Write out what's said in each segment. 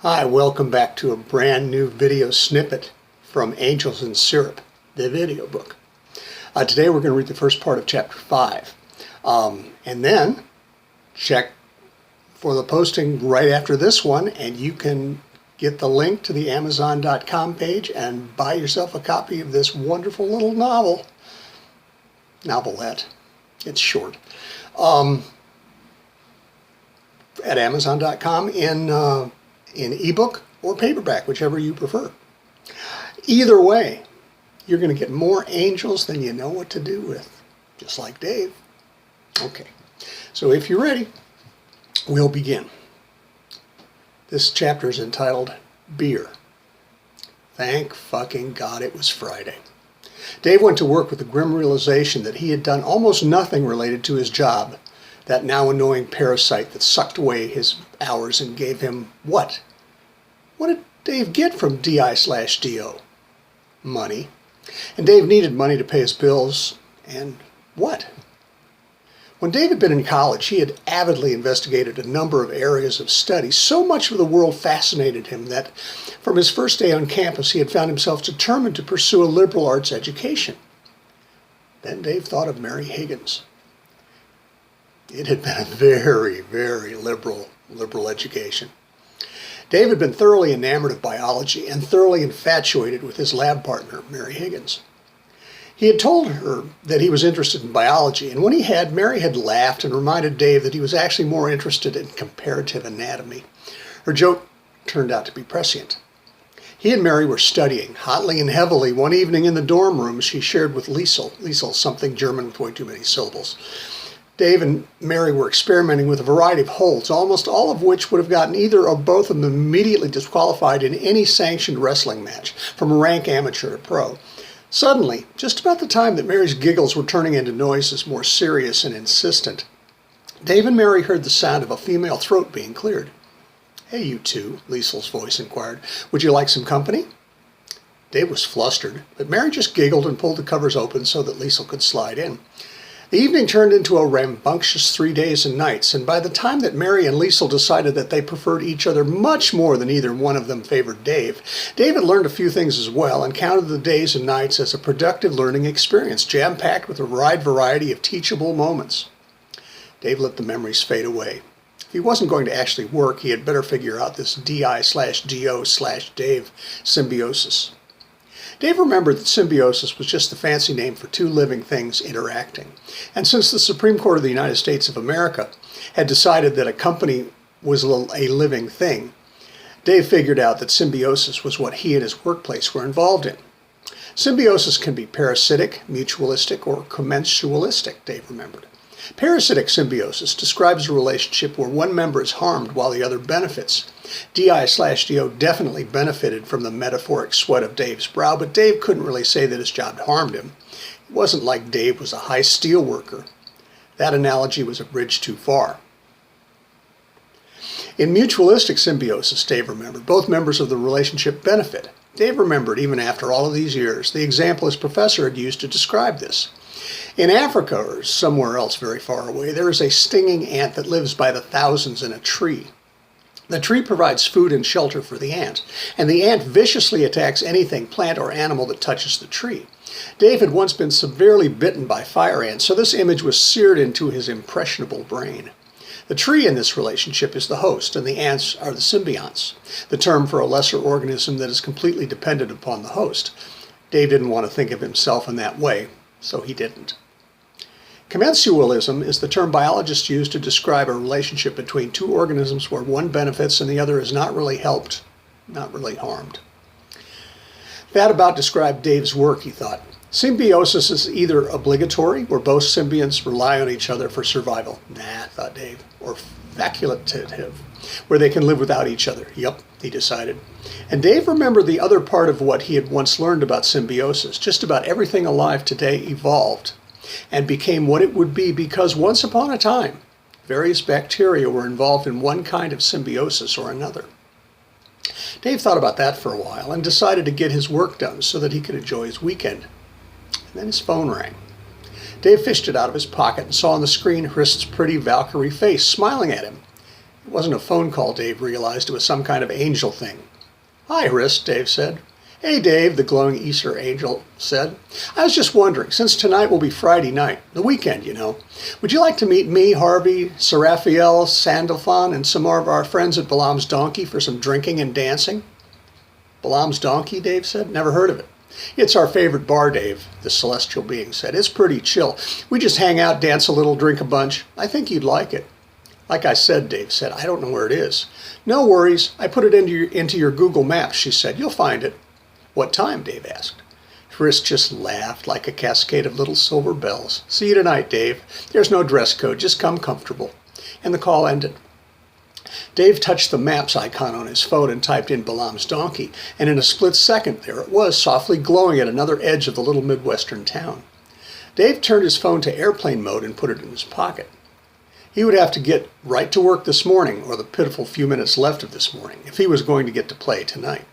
Hi, welcome back to a brand new video snippet from Angels and Syrup, the video book. Today we're going to read the first part of chapter 5. And then check for the posting right after this one, and you can get the link to the Amazon.com page and buy yourself a copy of this wonderful little novelette. It's short. At Amazon.com in ebook or paperback, whichever you prefer. Either way, you're going to get more angels than you know what to do with, just like Dave. Okay, so if you're ready, we'll begin. This chapter is entitled Beer. Thank fucking God it was Friday. Dave went to work with the grim realization that he had done almost nothing related to his job, that now annoying parasite that sucked away his hours and gave him what? What did Dave get from DI/DO? Money. And Dave needed money to pay his bills, and what? When Dave had been in college, he had avidly investigated a number of areas of study. So much of the world fascinated him that from his first day on campus, he had found himself determined to pursue a liberal arts education. Then Dave thought of Mary Higgins. It had been a very, very liberal education. Dave had been thoroughly enamored of biology and thoroughly infatuated with his lab partner, Mary Higgins. He had told her that he was interested in biology, and when he had, Mary had laughed and reminded Dave that he was actually more interested in comparative anatomy. Her joke turned out to be prescient. He and Mary were studying, hotly and heavily, one evening in the dorm room she shared with Liesel. Liesel, something German with way too many syllables. Dave and Mary were experimenting with a variety of holds, almost all of which would have gotten either or both of them immediately disqualified in any sanctioned wrestling match, from rank amateur to pro. Suddenly, just about the time that Mary's giggles were turning into noises more serious and insistent, Dave and Mary heard the sound of a female throat being cleared. "Hey, you two," Liesel's voice inquired, "would you like some company?" Dave was flustered, but Mary just giggled and pulled the covers open so that Liesel could slide in. The evening turned into a rambunctious 3 days and nights, and by the time that Mary and Liesel decided that they preferred each other much more than either one of them favored Dave, Dave had learned a few things as well and counted the days and nights as a productive learning experience, jam-packed with a wide variety of teachable moments. Dave let the memories fade away. If he wasn't going to actually work, he had better figure out this DI/DO/Dave symbiosis. Dave remembered that symbiosis was just the fancy name for two living things interacting. And since the Supreme Court of the United States of America had decided that a company was a living thing, Dave figured out that symbiosis was what he and his workplace were involved in. Symbiosis can be parasitic, mutualistic, or commensalistic, Dave remembered. Parasitic symbiosis describes a relationship where one member is harmed while the other benefits. DI/DO definitely benefited from the metaphoric sweat of Dave's brow, but Dave couldn't really say that his job harmed him. It wasn't like Dave was a high steel worker. That analogy was a bridge too far. In mutualistic symbiosis, Dave remembered, both members of the relationship benefit. Dave remembered, even after all of these years, the example his professor had used to describe this. In Africa, or somewhere else very far away, there is a stinging ant that lives by the thousands in a tree. The tree provides food and shelter for the ant, and the ant viciously attacks anything, plant or animal, that touches the tree. Dave had once been severely bitten by fire ants, so this image was seared into his impressionable brain. The tree in this relationship is the host, and the ants are the symbionts, the term for a lesser organism that is completely dependent upon the host. Dave didn't want to think of himself in that way, so he didn't. Commensalism is the term biologists use to describe a relationship between two organisms where one benefits and the other is not really helped, not really harmed. That about described Dave's work, he thought. Symbiosis is either obligatory, where both symbionts rely on each other for survival. Nah, thought Dave. Or facultative, where they can live without each other. Yup, he decided. And Dave remembered the other part of what he had once learned about symbiosis. Just about everything alive today evolved and became what it would be because once upon a time, various bacteria were involved in one kind of symbiosis or another. Dave thought about that for a while and decided to get his work done so that he could enjoy his weekend. And then his phone rang. Dave fished it out of his pocket and saw on the screen Hrist's pretty Valkyrie face smiling at him. It wasn't a phone call, Dave realized. It was some kind of angel thing. "Hi, Hrist," Dave said. "Hey, Dave," the glowing Easter angel said. "I was just wondering, since tonight will be Friday night, the weekend, you know, would you like to meet me, Harvey, Seraphiel, Sandalphon, and some of our friends at Balaam's Donkey for some drinking and dancing?" "Balaam's Donkey?" Dave said. "Never heard of it." "It's our favorite bar, Dave," the celestial being said. "It's pretty chill. We just hang out, dance a little, drink a bunch. I think you'd like it." "Like I said," Dave said, "I don't know where it is." "No worries. I put it into your Google Maps," she said. "You'll find it." "What time?" Dave asked. Hrist just laughed like a cascade of little silver bells. "See you tonight, Dave. There's no dress code. Just come comfortable." And the call ended. Dave touched the maps icon on his phone and typed in Balaam's Donkey, and in a split second there it was, softly glowing at another edge of the little Midwestern town. Dave turned his phone to airplane mode and put it in his pocket. He would have to get right to work this morning, or the pitiful few minutes left of this morning, if he was going to get to play tonight.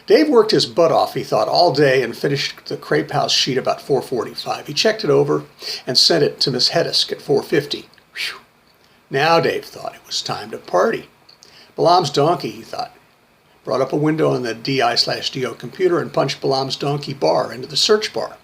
Dave worked his butt off, he thought, all day and finished the Crepe House sheet about 4:45. He checked it over and sent it to Miss Heddisk at 4:50. Whew. Now, Dave thought, it was time to party. Balaam's Donkey, he thought. Brought up a window on the DI/DO computer and punched Balaam's Donkey bar into the search bar.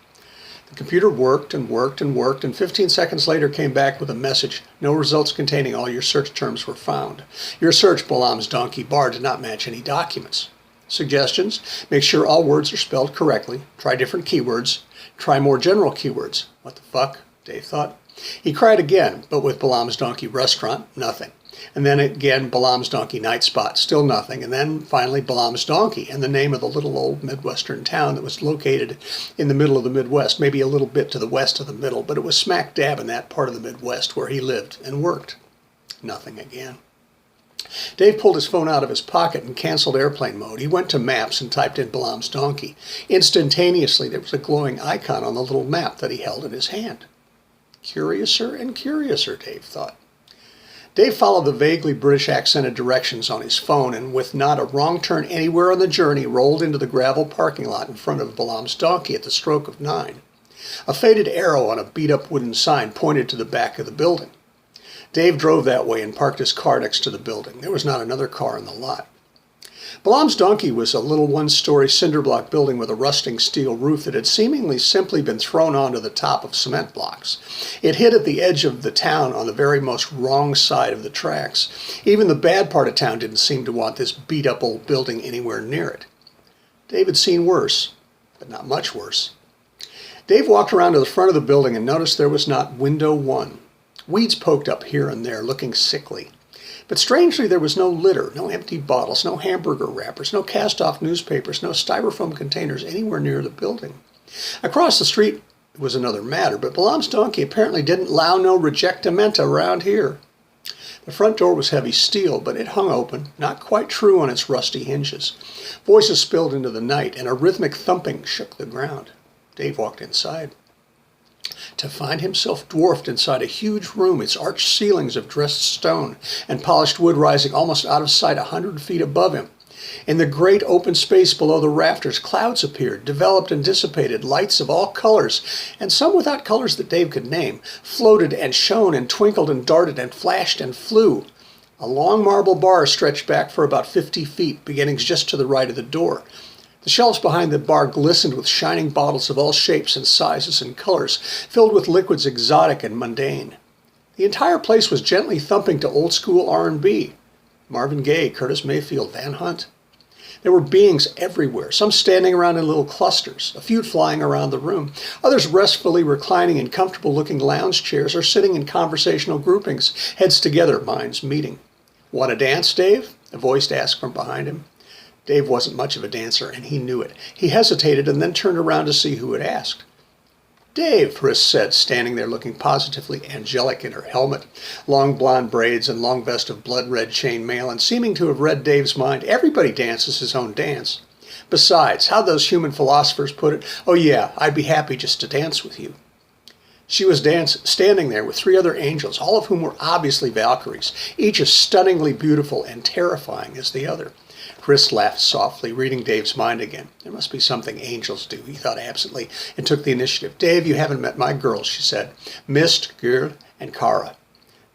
The computer worked and worked and worked, and 15 seconds later came back with a message: "No results containing all your search terms were found. Your search, Balaam's Donkey bar, did not match any documents." Suggestions: make sure all words are spelled correctly. Try different keywords. Try more general keywords. What the fuck, Dave thought. He tried again, but with Balaam's Donkey restaurant, nothing. And then again, Balaam's Donkey night spot, still nothing. And then finally, Balaam's Donkey, and the name of the little old Midwestern town that was located in the middle of the Midwest, maybe a little bit to the west of the middle, but it was smack dab in that part of the Midwest where he lived and worked. Nothing again. Dave pulled his phone out of his pocket and canceled airplane mode. He went to Maps and typed in Balaam's Donkey. Instantaneously, there was a glowing icon on the little map that he held in his hand. Curiouser and curiouser, Dave thought. Dave followed the vaguely British accented directions on his phone and, with not a wrong turn anywhere on the journey, rolled into the gravel parking lot in front of Balaam's Donkey at the stroke of 9. A faded arrow on a beat-up wooden sign pointed to the back of the building. Dave drove that way and parked his car next to the building. There was not another car in the lot. Balaam's Donkey was a little one-story cinder block building with a rusting steel roof that had seemingly simply been thrown onto the top of cement blocks. It hid at the edge of the town on the very most wrong side of the tracks. Even the bad part of town didn't seem to want this beat-up old building anywhere near it. Dave had seen worse, but not much worse. Dave walked around to the front of the building and noticed there was not window one. Weeds poked up here and there, looking sickly. But strangely, there was no litter, no empty bottles, no hamburger wrappers, no cast-off newspapers, no styrofoam containers anywhere near the building. Across the street was another matter, but Balaam's Donkey apparently didn't allow no rejectamenta around here. The front door was heavy steel, but it hung open, not quite true on its rusty hinges. Voices spilled into the night, and a rhythmic thumping shook the ground. Dave walked inside, to find himself dwarfed inside a huge room, its arched ceilings of dressed stone and polished wood rising almost out of sight 100 feet above him. In the great open space below the rafters, clouds appeared, developed and dissipated, lights of all colors, and some without colors that Dave could name, floated and shone and twinkled and darted and flashed and flew. A long marble bar stretched back for about 50 feet, beginning just to the right of the door. The shelves behind the bar glistened with shining bottles of all shapes and sizes and colors, filled with liquids exotic and mundane. The entire place was gently thumping to old-school R&B. Marvin Gaye, Curtis Mayfield, Van Hunt. There were beings everywhere, some standing around in little clusters, a few flying around the room, others restfully reclining in comfortable-looking lounge chairs or sitting in conversational groupings, heads together, minds meeting. "Want to dance, Dave?" a voice asked from behind him. Dave wasn't much of a dancer, and he knew it. He hesitated and then turned around to see who had asked. "Dave," Hrist said, standing there looking positively angelic in her helmet, long blonde braids and long vest of blood-red chain mail, and seeming to have read Dave's mind. "Everybody dances his own dance. Besides, how those human philosophers put it, oh yeah, I'd be happy just to dance with you." She was standing there with 3 other angels, all of whom were obviously Valkyries, each as stunningly beautiful and terrifying as the other. Hrist laughed softly, reading Dave's mind again. There must be something angels do, he thought absently, and took the initiative. "Dave, you haven't met my girls," she said. "Mist, Girl, and Kara."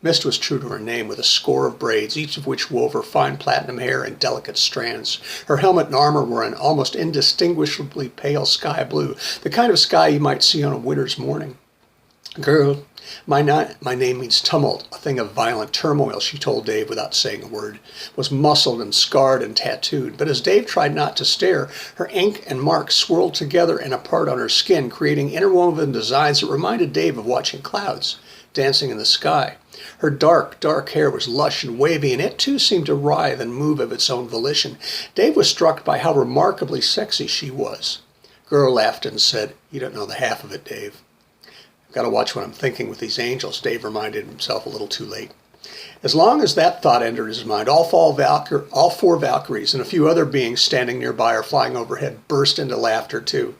Mist was true to her name, with a score of braids, each of which wove her fine platinum hair in delicate strands. Her helmet and armor were an almost indistinguishably pale sky blue, the kind of sky you might see on a winter's morning. "Girl, my name means tumult, a thing of violent turmoil," she told Dave without saying a word. Was muscled and scarred and tattooed, but as Dave tried not to stare, her ink and marks swirled together and apart on her skin, creating interwoven designs that reminded Dave of watching clouds dancing in the sky. Her dark, dark hair was lush and wavy, and it too seemed to writhe and move of its own volition. Dave was struck by how remarkably sexy she was. Girl laughed and said, "You don't know the half of it, Dave." "I've got to watch what I'm thinking with these angels," Dave reminded himself a little too late. As long as that thought entered his mind, all four Valkyries and a few other beings standing nearby or flying overhead burst into laughter too.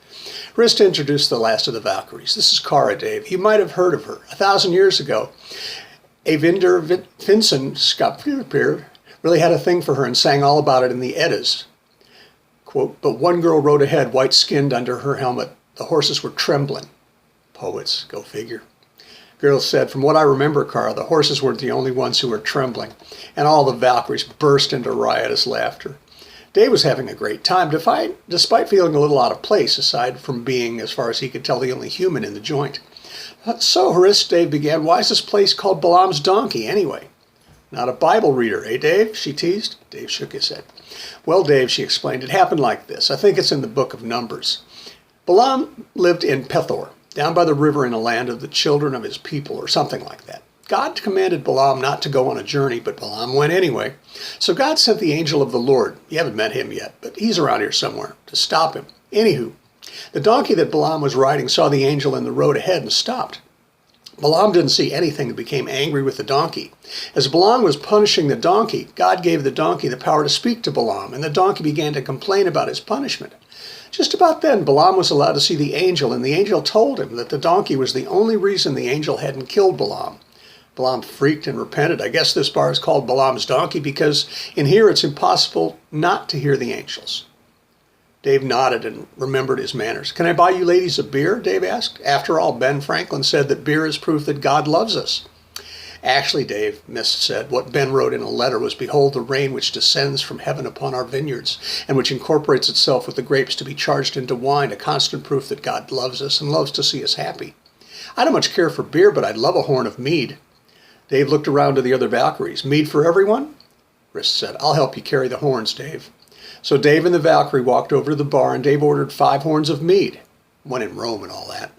Hrist introduced the last of the Valkyries. "This is Kara, Dave. You might have heard of her. 1,000 years ago, Eyvindur Finnson really had a thing for her and sang all about it in the Eddas. Quote, but one girl rode ahead, white-skinned under her helmet. The horses were trembling." Poets, go figure. Girl said, "From what I remember, Kara, the horses weren't the only ones who were trembling," and all the Valkyries burst into riotous laughter. Dave was having a great time, despite feeling a little out of place, aside from being, as far as he could tell, the only human in the joint. "So, Hrist," Dave began, "why is this place called Balaam's donkey, anyway?" "Not a Bible reader, eh, Dave?" she teased. Dave shook his head. "Well, Dave," she explained, "it happened like this. I think it's in the book of Numbers. Balaam lived in Pethor, down by the river in a land of the children of his people, or something like that. God commanded Balaam not to go on a journey, but Balaam went anyway. So God sent the angel of the Lord, you haven't met him yet, but he's around here somewhere, to stop him. Anywho, the donkey that Balaam was riding saw the angel in the road ahead and stopped. Balaam didn't see anything and became angry with the donkey. As Balaam was punishing the donkey, God gave the donkey the power to speak to Balaam, and the donkey began to complain about his punishment. Just about then, Balaam was allowed to see the angel, and the angel told him that the donkey was the only reason the angel hadn't killed Balaam. Balaam freaked and repented. I guess this bar is called Balaam's donkey because in here it's impossible not to hear the angels." Dave nodded and remembered his manners. "Can I buy you ladies a beer?" Dave asked. "After all, Ben Franklin said that beer is proof that God loves us." "Actually, Dave," Mist said, "what Ben wrote in a letter was, 'Behold the rain which descends from heaven upon our vineyards, and which incorporates itself with the grapes to be charged into wine, a constant proof that God loves us and loves to see us happy.' I don't much care for beer, but I'd love a horn of mead." Dave looked around to the other Valkyries. "Mead for everyone?" Hrist said, "I'll help you carry the horns, Dave." So Dave and the Valkyrie walked over to the bar, and Dave ordered 5 horns of mead. One in Rome and all that.